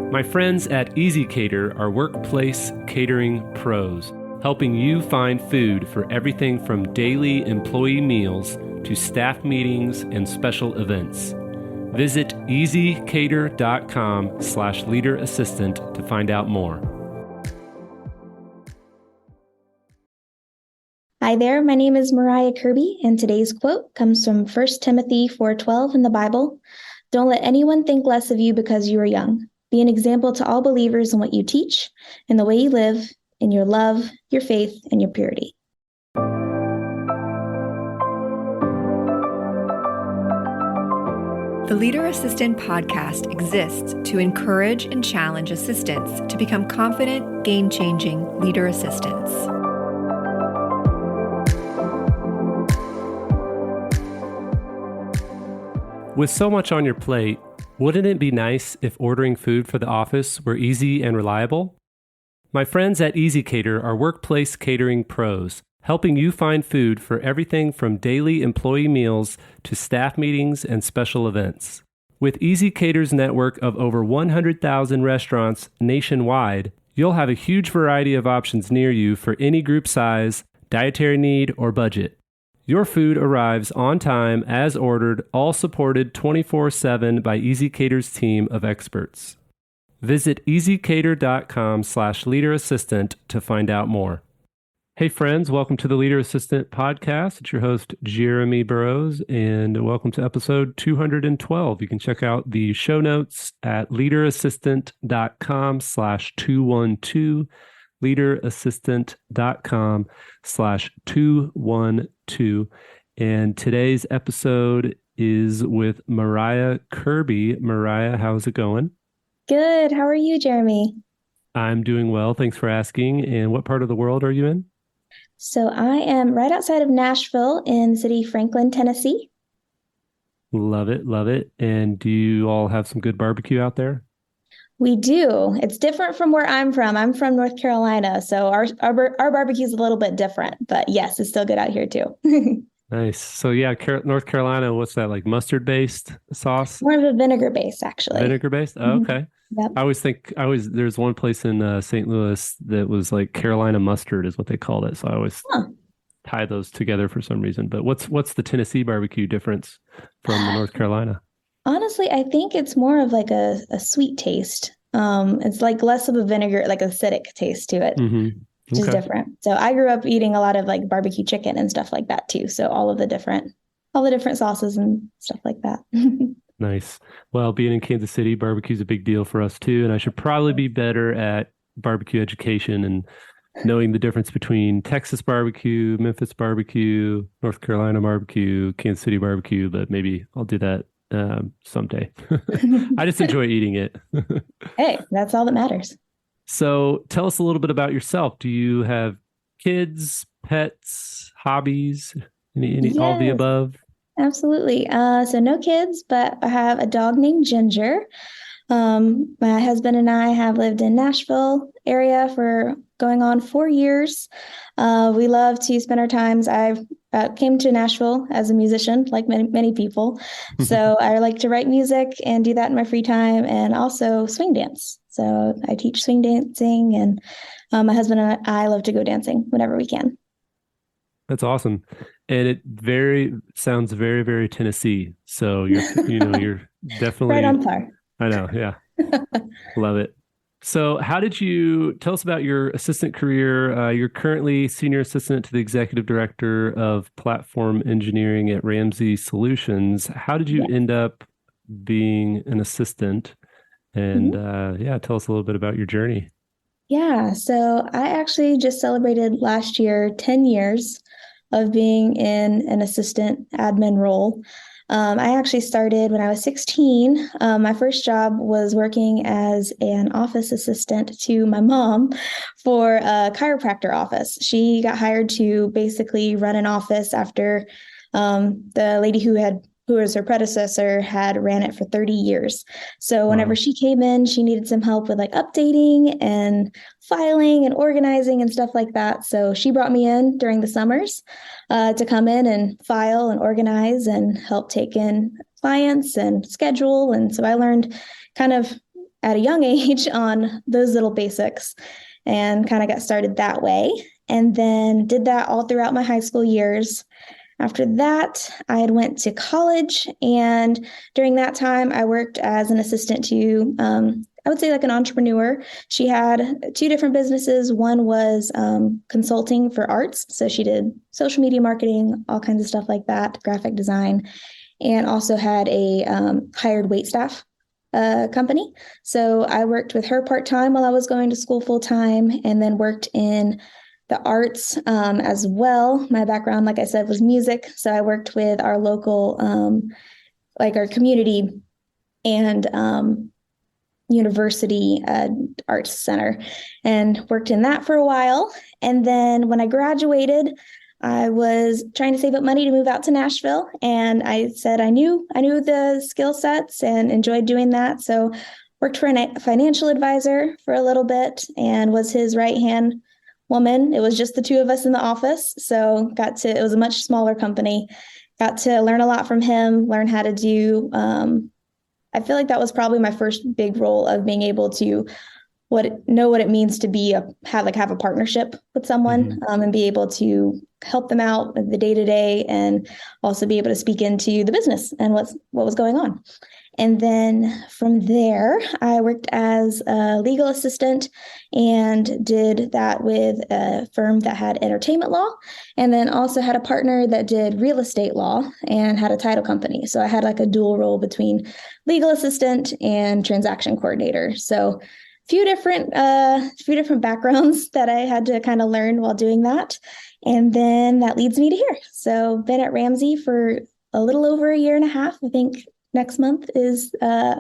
My friends at Easy Cater are workplace catering pros, helping you find food for everything from daily employee meals to staff meetings and special events. Visit easycater.com/leaderassistant to find out more. Hi there, my name is Mariah Kerby, and today's quote comes from 1 Timothy 4:12 in the Bible. Don't let anyone think less of you because you are young. Be an example to all believers in what you teach, in the way you live, in your love, your faith, and your purity. The Leader Assistant podcast exists to encourage and challenge assistants to become confident, game-changing leader assistants. With so much on your plate, wouldn't it be nice if ordering food for the office were easy and reliable? My friends at Easy Cater are workplace catering pros, helping you find food for everything from daily employee meals to staff meetings and special events. With Easy Cater's network of over 100,000 restaurants nationwide, you'll have a huge variety of options near you for any group size, dietary need, or budget. Your food arrives on time as ordered, all supported 24/7 by Easy Cater's team of experts. Visit easycater.com/leaderassistant to find out more. Hey friends, welcome to the Leader Assistant podcast. It's your host, Jeremy Burrows, and welcome to episode 212. You can check out the show notes at leaderassistant.com/212, leaderassistant.com/212. And today's episode is with Mariah Kerby. Mariah, how's it going? Good. How are you, Jeremy? I'm doing well. Thanks for asking. And what part of the world are you in? So I am right outside of Nashville in the city of Franklin, Tennessee. Love it. Love it. And do you all have some good barbecue out there? We do. It's different from where I'm from. I'm from North Carolina, so our barbecue is a little bit different. But yes, it's still good out here too. Nice. So yeah, North Carolina, what's that, like mustard-based sauce? More of a vinegar base, actually. Vinegar-based? Oh, okay. Yep. There's one place in St. Louis that was like Carolina mustard is what they called it. So I always tie those together for some reason. But what's the Tennessee barbecue difference from the North Carolina? Honestly, I think it's more of like a sweet taste. It's like less of a vinegar, like acidic taste to it, which is different. So I grew up eating a lot of like barbecue chicken and stuff like that too. So all the different sauces and stuff like that. Nice. Well, being in Kansas City, barbecue is a big deal for us too. And I should probably be better at barbecue education and knowing the difference between Texas barbecue, Memphis barbecue, North Carolina barbecue, Kansas City barbecue, but maybe I'll do that someday. I just enjoy eating it. Hey, that's all that matters. So tell us a little bit about yourself. Do you have kids, pets, hobbies, any all the above? Absolutely. So no kids, but I have a dog named Ginger. My husband and I have lived in Nashville area for going on 4 years. We love to spend our times. I came to Nashville as a musician, like many people. So I like to write music and do that in my free time, and also swing dance. So I teach swing dancing, and my husband and I love to go dancing whenever we can. That's awesome. And it sounds very, very Tennessee. So you're definitely right on par. I know. Yeah. Love it. So how did you tell us about your assistant career? You're currently senior assistant to the executive director of platform engineering at Ramsey Solutions. How did you end up being an assistant? And tell us a little bit about your journey. Yeah. So I actually just celebrated last year 10 years of being in an assistant admin role. I actually started when I was 16. My first job was working as an office assistant to my mom for a chiropractor office. She got hired to basically run an office after the lady who was her predecessor had ran it for 30 years. So whenever she came in, she needed some help with like updating and filing and organizing and stuff like that. So she brought me in during the summers to come in and file and organize and help take in clients and schedule. And so I learned kind of at a young age on those little basics and kind of got started that way. And then did that all throughout my high school years. After that, I had went to college, and during that time, I worked as an assistant to, I would say like an entrepreneur. She had two different businesses. One was consulting for arts. So she did social media marketing, all kinds of stuff like that, graphic design, and also had a hired waitstaff company. So I worked with her part-time while I was going to school full-time, and then worked in the arts as well. My background, like I said, was music. So I worked with our local, like our community and university arts center, and worked in that for a while. And then when I graduated, I was trying to save up money to move out to Nashville. And I said I knew the skill sets and enjoyed doing that. So worked for a financial advisor for a little bit and was his right-hand woman. It was just the two of us in the office. So it was a much smaller company, got to learn a lot from him, learn how to do, I feel like that was probably my first big role of being able to know what it means to have a partnership with someone, and be able to help them out with the day-to-day, and also be able to speak into the business and what was going on. And then from there, I worked as a legal assistant and did that with a firm that had entertainment law, and then also had a partner that did real estate law and had a title company. So I had like a dual role between legal assistant and transaction coordinator. So few different backgrounds that I had to kind of learn while doing that. And then that leads me to here. So been at Ramsey for a little over a year and a half. I think next month is a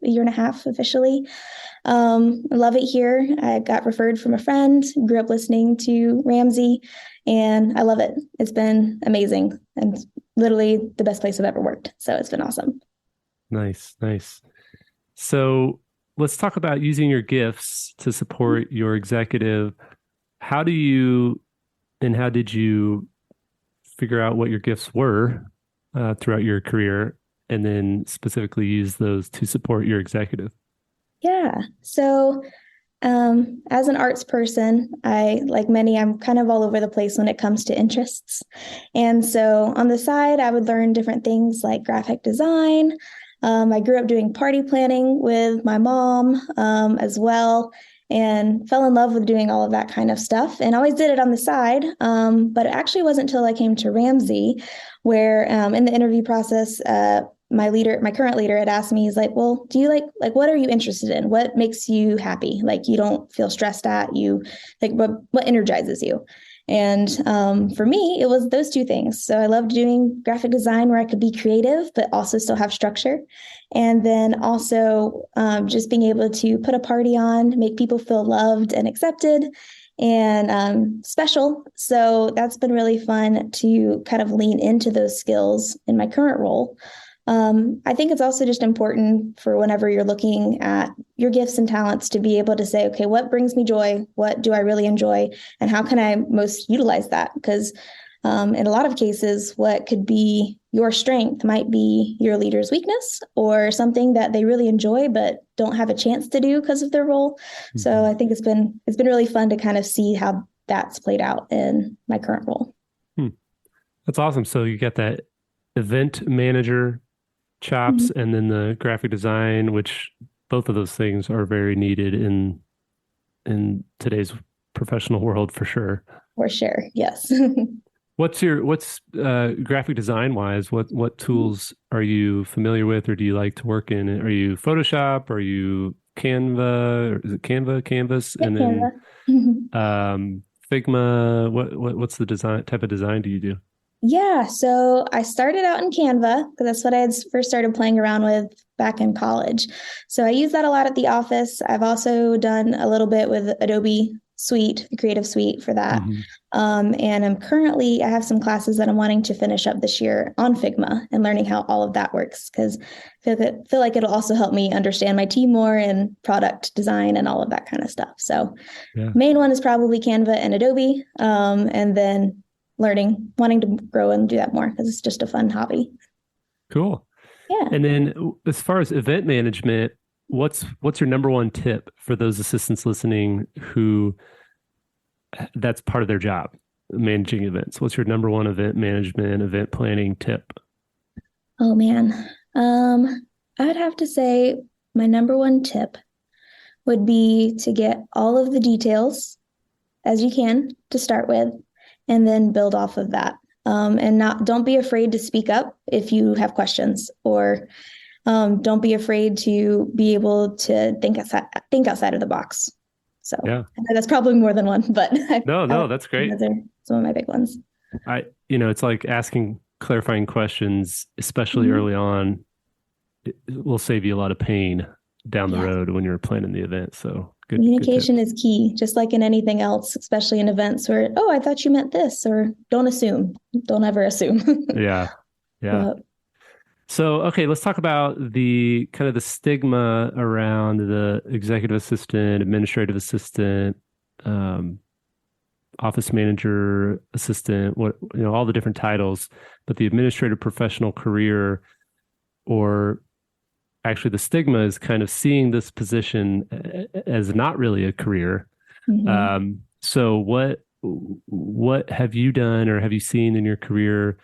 year and a half officially. I love it here. I got referred from a friend, grew up listening to Ramsey, and I love it. It's been amazing and literally the best place I've ever worked. So it's been awesome. Nice. So let's talk about using your gifts to support your executive. How did you figure out what your gifts were throughout your career, and then specifically use those to support your executive? Yeah. So as an arts person, like many, I'm kind of all over the place when it comes to interests. And so on the side, I would learn different things like graphic design. I grew up doing party planning with my mom as well, and fell in love with doing all of that kind of stuff, and always did it on the side. But it actually wasn't until I came to Ramsey where in the interview process, my current leader had asked me, he's like, well, do you like what are you interested in? What makes you happy? Like you don't feel stressed at, you like what energizes you? And for me, it was those two things. So I loved doing graphic design where I could be creative, but also still have structure. And then also just being able to put a party on, make people feel loved and accepted and special. So that's been really fun to kind of lean into those skills in my current role. I think it's also just important for whenever you're looking at your gifts and talents to be able to say, okay, what brings me joy? What do I really enjoy? And how can I most utilize that? Because in a lot of cases, what could be your strength might be your leader's weakness or something that they really enjoy but don't have a chance to do because of their role. Mm-hmm. So I think it's been really fun to kind of see how that's played out in my current role. That's awesome. So you get that event manager chops, mm-hmm. and then the graphic design, which both of those things are very needed in today's professional world for sure. For sure, yes. What's graphic design wise? What tools are you familiar with, or do you like to work in? Are you Photoshop? Are you Canva? Or is it Canvas? Yeah, and then Figma. What's the type of design do you do? Yeah, so I started out in Canva because that's what I had first started playing around with back in college. So I use that a lot at the office. I've also done a little bit with Adobe Suite, the Creative Suite for that. Mm-hmm. And I have some classes that I'm wanting to finish up this year on Figma and learning how all of that works, because I feel like it'll also help me understand my team more and product design and all of that kind of stuff. So Main one is probably Canva and Adobe, and then wanting to grow and do that more because it's just a fun hobby. Cool. Yeah. And then as far as event management, what's your number one tip for those assistants listening who that's part of their job, managing events? What's your number one event management, event planning tip? Oh man. I would have to say my number one tip would be to get all of the details as you can to start with, and then build off of that. And don't be afraid to speak up if you have questions, or don't be afraid to be able to think outside of the box. So yeah, I know that's probably more than one, but no, that's great. Those are some of my big ones. It's like asking clarifying questions, especially early on, it will save you a lot of pain down the road when you're planning the event. So communication is key, just like in anything else, especially in events where, oh, I thought you meant this, or don't assume. Don't ever assume. Yeah. So, okay, let's talk about the kind of the stigma around the executive assistant, administrative assistant, office manager, assistant, all the different titles, but the administrative professional career, or actually the stigma is kind of seeing this position as not really a career. So what have you done or have you seen in your career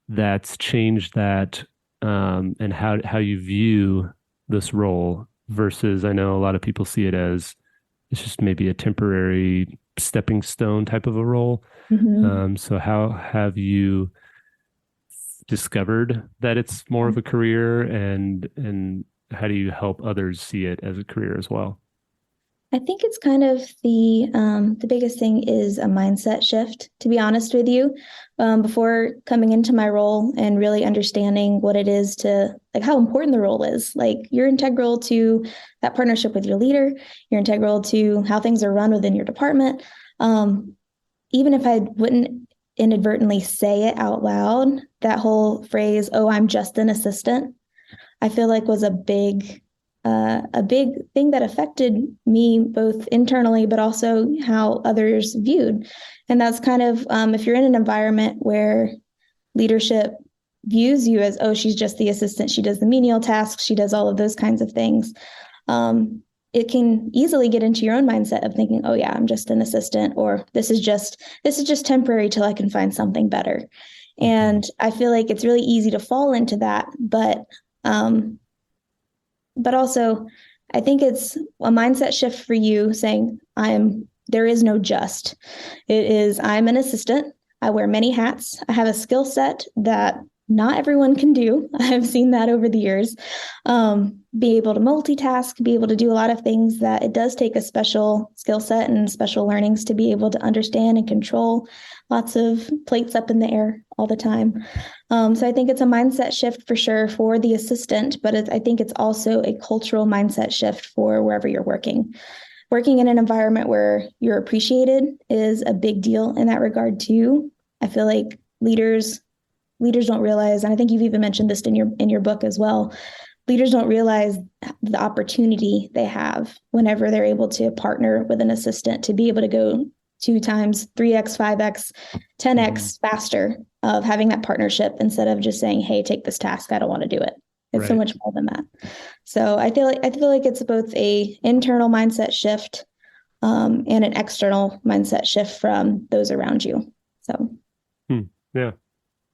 that's changed that, and how you view this role versus, I know a lot of people see it as it's just maybe a temporary stepping stone type of a role. So how have you discovered that it's more of a career, and how do you help others see it as a career as well? I think it's kind of the biggest thing is a mindset shift, to be honest with you. Before coming into my role and really understanding what it is to, like, how important the role is. Like, you're integral to that partnership with your leader. You're integral to how things are run within your department. Even if I wouldn't inadvertently say it out loud, that whole phrase, "Oh, I'm just an assistant," I feel like was a big thing that affected me both internally, but also how others viewed. And that's kind of, if you're in an environment where leadership views you as, oh, she's just the assistant, she does the menial tasks, she does all of those kinds of things, it can easily get into your own mindset of thinking, oh yeah, I'm just an assistant, or this is just temporary till I can find something better. And I feel like it's really easy to fall into that, but also I think it's a mindset shift for you saying, there is no just. It is, I'm an assistant. I wear many hats. I have a skill set that not everyone can do. I've seen that over the years. Be able to multitask, be able to do a lot of things that it does take a special skill set and special learnings to be able to understand and control lots of plates up in the air all the time. So I think it's a mindset shift for sure for the assistant, but I think it's also a cultural mindset shift for wherever you're working. Working in an environment where you're appreciated is a big deal in that regard too. I feel like leaders don't realize, and I think you've even mentioned this in your book as well, leaders don't realize the opportunity they have whenever they're able to partner with an assistant to be able to go 2 times, 3x, 5x, 10x faster of having that partnership instead of just saying, hey, take this task, I don't want to do it. It's so much more than that. So I feel like it's both a internal mindset shift and an external mindset shift from those around you. So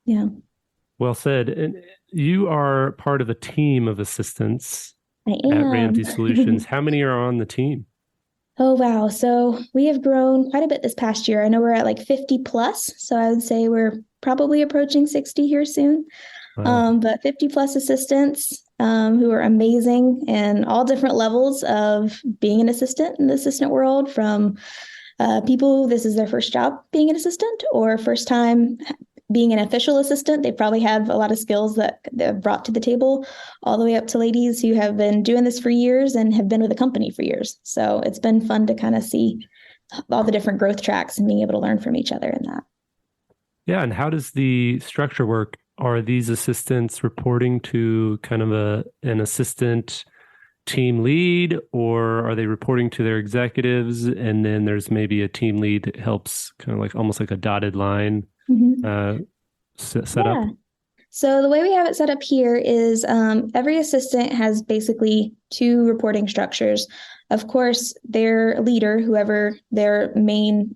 yeah. Well said. And you are part of a team of assistants I am. At Ramsey Solutions. How many are on the team? Oh, wow. So we have grown quite a bit this past year. I know we're at like 50 plus. So I would say we're probably approaching 60 here soon. Wow. But 50 plus assistants who are amazing and all different levels of being an assistant in the assistant world, from people, this is their first job being an assistant or first time being an official assistant. They probably have a lot of skills that they've brought to the table, all the way up to ladies who have been doing this for years and have been with the company for years. So it's been fun to kind of see all the different growth tracks and being able to learn from each other in that. Yeah. And how does the structure work? Are these assistants reporting to kind of an assistant team lead, or are they reporting to their executives? And then there's maybe a team lead that helps, kind of like almost like a dotted line set up. So the way we have it set up here is every assistant has basically two reporting structures. Of course, their leader, whoever their main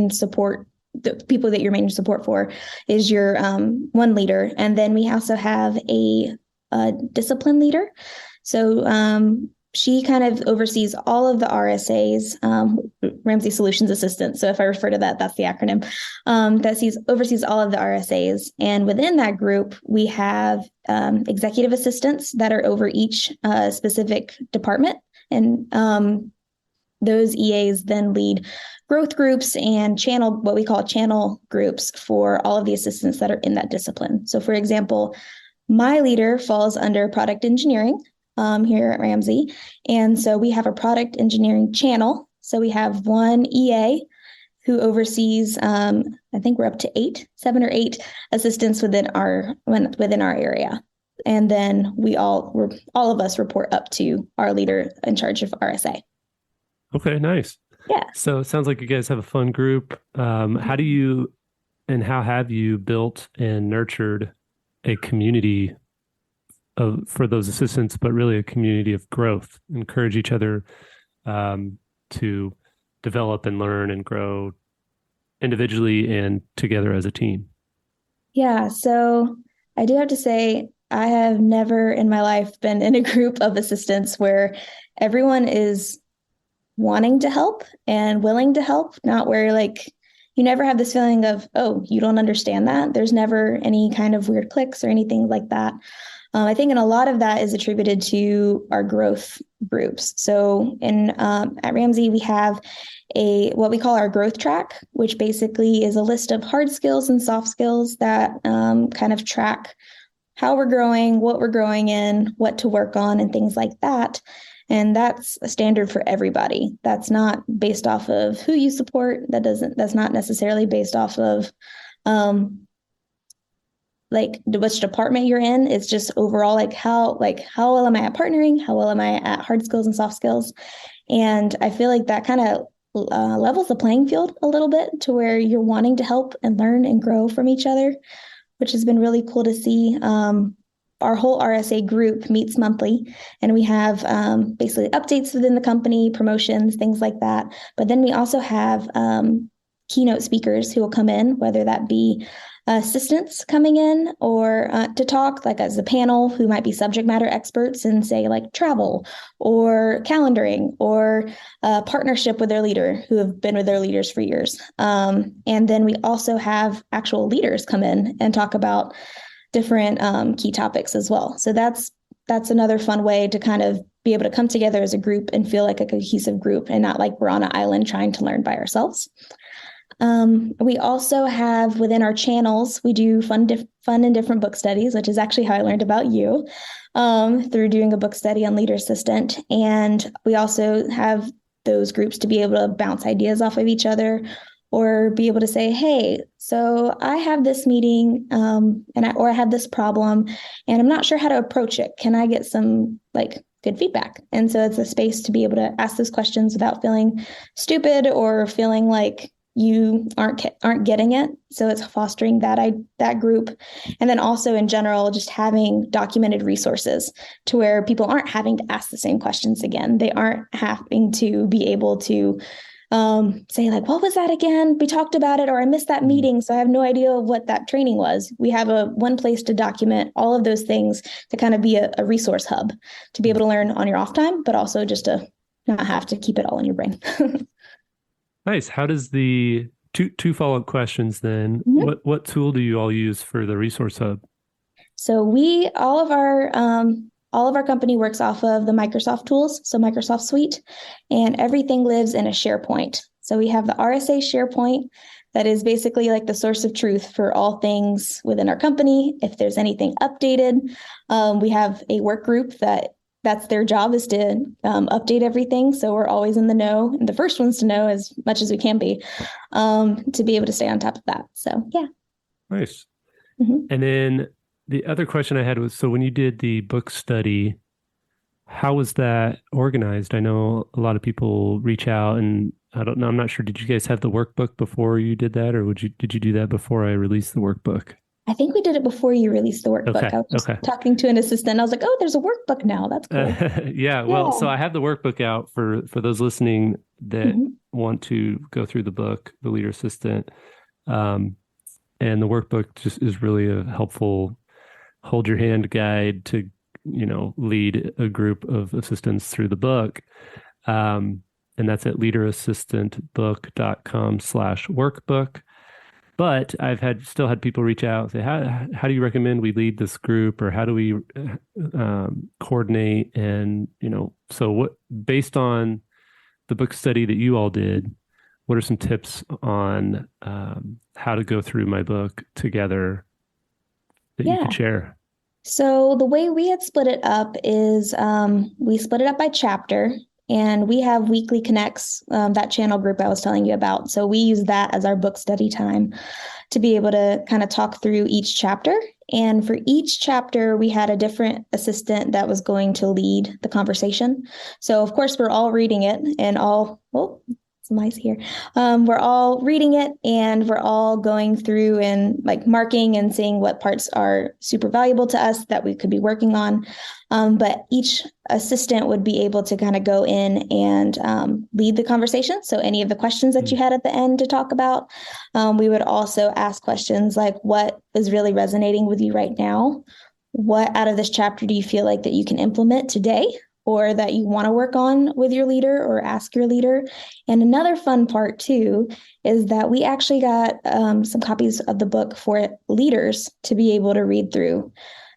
support, the people that you're main support for, is your one leader, and then we also have a discipline leader. So she kind of oversees all of the RSAs, Ramsey Solutions Assistant. So if I refer to that, that's the acronym. Oversees all of the RSAs. And within that group, we have executive assistants that are over each specific department. And those EAs then lead growth groups and what we call channel groups for all of the assistants that are in that discipline. So for example, my leader falls under product engineering here at Ramsey. And so we have a product engineering channel. So we have one EA who oversees, I think we're up to 7 or 8 assistants within our area. And then all of us report up to our leader in charge of RSA. Okay, nice. Yeah. So it sounds like you guys have a fun group. How have you built and nurtured a community for those assistants, but really a community of growth, encourage each other to develop and learn and grow individually and together as a team? Yeah, so I do have to say, I have never in my life been in a group of assistants where everyone is wanting to help and willing to help, not where like you never have this feeling of, oh, you don't understand that. There's never any kind of weird clicks or anything like that. I think, and a lot of that is attributed to our growth groups. So at Ramsey, we have what we call our growth track, which basically is a list of hard skills and soft skills that kind of track how we're growing, what we're growing in, what to work on, and things like that. And that's a standard for everybody. That's not based off of who you support. That's not necessarily based off of like which department you're in. It's just overall how well am I at partnering? How well am I at hard skills and soft skills? And I feel like that kind of levels the playing field a little bit to where you're wanting to help and learn and grow from each other, which has been really cool to see. Our whole RSA group meets monthly, and we have basically updates within the company, promotions, things like that. But then we also have keynote speakers who will come in, whether that be assistants coming in or to talk like as a panel who might be subject matter experts in say like travel or calendaring or partnership with their leader who have been with their leaders for years. And then we also have actual leaders come in and talk about different key topics as well. So that's another fun way to kind of be able to come together as a group and feel like a cohesive group and not like we're on an island trying to learn by ourselves. We also have within our channels, we do fun and different book studies, which is actually how I learned about you through doing a book study on Leader Assistant. And we also have those groups to be able to bounce ideas off of each other or be able to say, hey, so I have this meeting or I have this problem and I'm not sure how to approach it. Can I get some like good feedback? And so it's a space to be able to ask those questions without feeling stupid or feeling like you aren't getting it. So it's fostering that group. And then also in general, just having documented resources to where people aren't having to ask the same questions again. They aren't having to be able to say like, what was that again? We talked about it, or I missed that meeting, so I have no idea what that training was. We have one place to document all of those things to kind of be a resource hub to be able to learn on your off time, but also just to not have to keep it all in your brain. Nice. How does the two follow-up questions then? Mm-hmm. What tool do you all use for the resource hub? So all of our company works off of the Microsoft tools, so Microsoft Suite, and everything lives in a SharePoint. So we have the RSA SharePoint that is basically like the source of truth for all things within our company. If there's anything updated, we have a work group that's their job is to update everything. So we're always in the know, and the first ones to know as much as we can be to be able to stay on top of that. So, yeah. Nice. Mm-hmm. And then the other question I had was, so when you did the book study, how was that organized? I know a lot of people reach out and I don't know. I'm not sure. Did you guys have the workbook before you did that, or did you do that before I released the workbook? I think we did it before you released the workbook. Okay. I was just Okay. talking to an assistant. I was like, oh, there's a workbook now. That's cool. Yeah. Well, so I have the workbook out for those listening that Mhm. want to go through the book, The Leader Assistant. And the workbook just is really a helpful hold your hand guide to, lead a group of assistants through the book. And that's at leaderassistantbook.com/workbook. But I've still had people reach out and say, how do you recommend we lead this group, or how do we coordinate? And, so based on the book study that you all did, what are some tips on how to go through my book together that you could share? So the way we had split it up is we split it up by chapter, and we have weekly connects, that channel group I was telling you about. So we use that as our book study time to be able to kind of talk through each chapter. And for each chapter, we had a different assistant that was going to lead the conversation. So of course, we're all reading it and some mice here. We're all reading it, and we're all going through and like marking and seeing what parts are super valuable to us that we could be working on. But each assistant would be able to kind of go in and lead the conversation. So any of the questions that you had at the end to talk about, we would also ask questions like, what is really resonating with you right now? What out of this chapter do you feel like that you can implement today, or that you want to work on with your leader or ask your leader? And another fun part too is that we actually got some copies of the book for leaders to be able to read through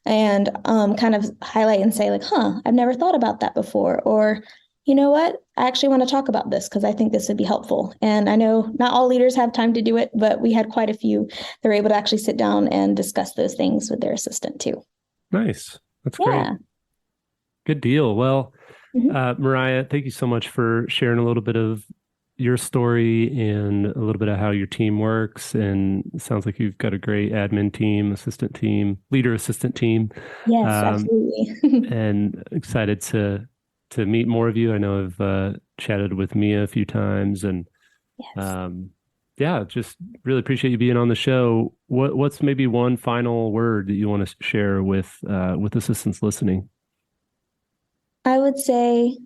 and kind of highlight and say like, I've never thought about that before. Or, you know what, I actually want to talk about this because I think this would be helpful. And I know not all leaders have time to do it, but we had quite a few that were able to actually sit down and discuss those things with their assistant too. Nice. That's great. Good deal. Well, Mariah, thank you so much for sharing a little bit of your story and a little bit of how your team works. And it sounds like you've got a great admin team, assistant team, leader assistant team. Yes, absolutely. And excited to meet more of you. I know I've chatted with Mia a few times, and just really appreciate you being on the show. What's maybe one final word that you want to share with assistants listening? I would say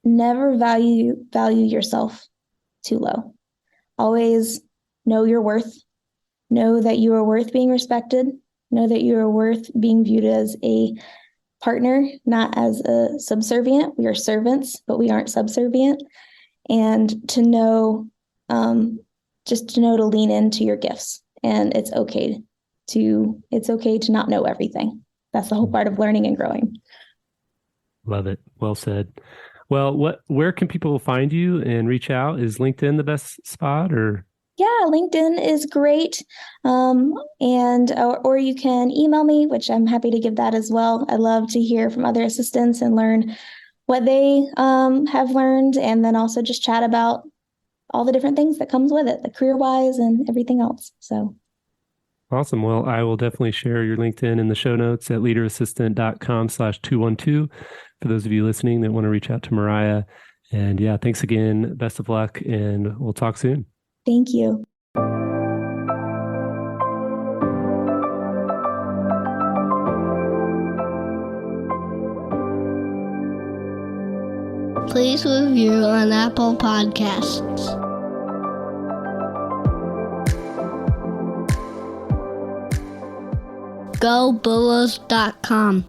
never value yourself too low. Always know your worth. Know that you are worth being respected. Know that you are worth being viewed as a partner, not as a subservient. We are servants, but we aren't subservient. And to know, to lean into your gifts. And it's okay to not know everything. That's the whole part of learning and growing. Love it. Well said. Well, where can people find you and reach out? Is LinkedIn the best spot, or? Yeah, LinkedIn is great. Or you can email me, which I'm happy to give that as well. I love to hear from other assistants and learn what they have learned, and then also just chat about all the different things that comes with it, the career-wise and everything else. So. Awesome. Well, I will definitely share your LinkedIn in the show notes at leaderassistant.com/212 for those of you listening that want to reach out to Mariah. And thanks again. Best of luck, and we'll talk soon. Thank you. Please review on Apple Podcasts. GoBulls.com